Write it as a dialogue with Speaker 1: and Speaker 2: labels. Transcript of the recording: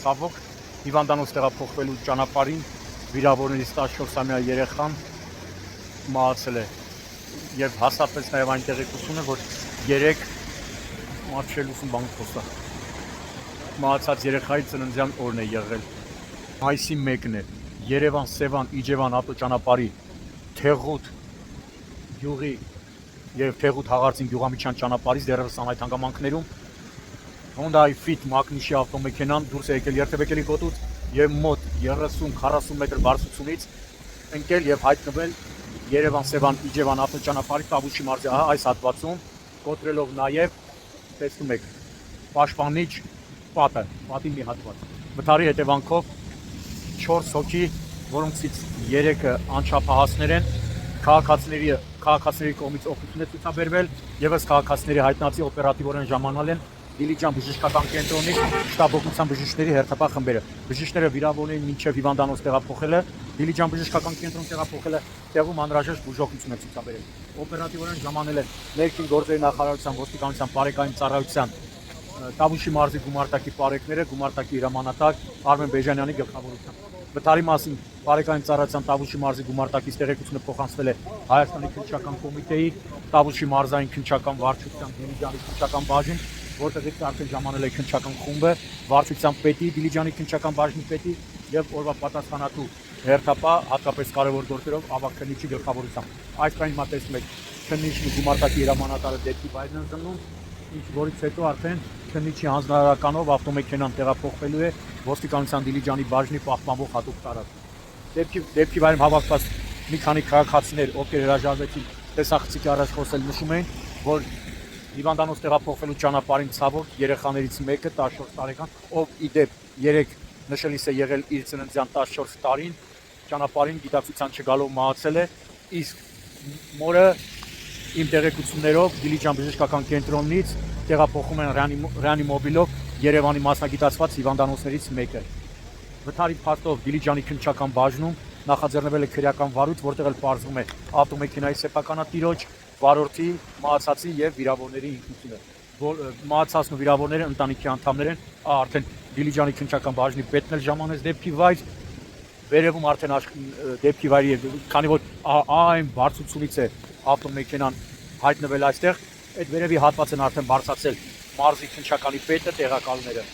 Speaker 1: ցավոք հիվանդանոց տեղափոխվելու ճանապարհին վիրավորներից 14-ամյա երեխան մահացել է եւ հաստատվեց նաեւ այն տեղեկությունը, որ 3 մարշելուսն բան խոսա մահացած երեխայի ծննդյան օրն է եղել մայիսի 1-ն է Երևան-Սևան Իջևան ավտոճանապարհի Թեղուտ գյուղի եւ Թեղուտ Հաղարծին գյուղամիջյան ճանապարհից դեռևս անհայտ հանգամանքներում Honda Fit մակնիշի ավտոմեքենան դուրս է եկել երթևեկելի գոտուց եւ մոտ 30-40 մետր բարձրությունից ընկել եւ հայտնվել Երևան-Սևան Իջևան ավտոճանապարհի Տավուշի մարզի այս հատվածում կոտրելով նաեւ տեսնում եք պաշտպանիչ պատի մի հատված վթարի հետևանքով 4 հոգի որոնցից 3-ը անչափահասներ են քաղաքացիների կողմից օգնություն է ցուցաբերվել եւս քաղաքացիների հայտնածի օպերատիվորեն ժամանալ են Դիլիջան բժշկական կենտրոնի շտաբօգնության բժիշկների հերթապահ խմբերը բժիշկները վիրավորներին մինչև հիվանդանոց տեղափոխելը Դիլիջան բժշկական կենտրոն տեղափոխելը տեղում անհրաժեշտ բուժօգնություն է ցուցաբերել օպերատիվորեն ժամանել են ներքին գործերի նախարարության ոստիկանության բարեկային ծառայության Տավուշի մարզի գումարտակի պարեկները գումարտակի հրամանատար Արմեն Բեժանյանի գլխավորությամբ Վթարի մասին բարեկային ծառայության Տավուշի մարզի գումարտակից տեղեկությունը փոխանցվել է Հայաստանի քննչական կոմիտեի Տավուշի մարզային քննչական վարչության Դիլիջանի քննչական բաժին որտեղից արդեն ժամանել է քննչական խումբը վարչության պետի Դիլիջանի քննչական բաժնի պետի եւ օրվա պատասխանատու հերթապահ հատկապես կարևոր գործերով ավագ քննիչի գլխավորությամբ այս բանը հիմա տեսնում եք քննիչի գումարտակի հրամանատարը դեպքի վայրն են ծնում ինչ որից հետո արդեն քննիչի հանձնարարականով ավտոմեքենան տեղափոխվելու է ոստիկանության Դիլիջանի բաժնի պահպանվող հատուկ տարածք դեպքի վայրում հավաքված մի քանի քաղաքացիներ ովքեր հրաժարվեցին տեսախցիկի առաջ խոսել նշում են որ Հիվանդանոց տեղափոխվելու ճանապարհին ցավոք երեխաներից մեկը 14 տարեկան, ով ի դեպ 3 նշելիս է եղել իր ծննդյան 14 տարին, ճանապարհին գիտակցության չգալով մահացել է, իսկ մորը իմ տեղեկություններով Դիլիջան բժշկական կենտրոնից տեղափոխում են ռեանիմոբիլով Երևանի մասնագիտացված հիվանդանոցներից մեկը։ Վթարի փաստով Դիլիջանի քննչական բաժնում նախաձեռնվել է քրեական վարույթ, որտեղ էլ պարզվում է ավտոմեքենայի սեփականատիրոջ վարորդի, մահացածի եւ վիրավորների ինքնությունը։ Մահացածն ու վիրավորները ընտանիքի անդամներ են, արդեն Դիլիջանի քննչական բաժնի պետն էլ ժամանեց դեպքի վայր, վերևում արդեն դեպքի վայրի քանի որ այն բարձրությունից է ավտոմեքենան հայտնվել այստեղ, այդ վերևի հատված են արդեն բարձրացել մարզի քննչականի պետը, տեղակալները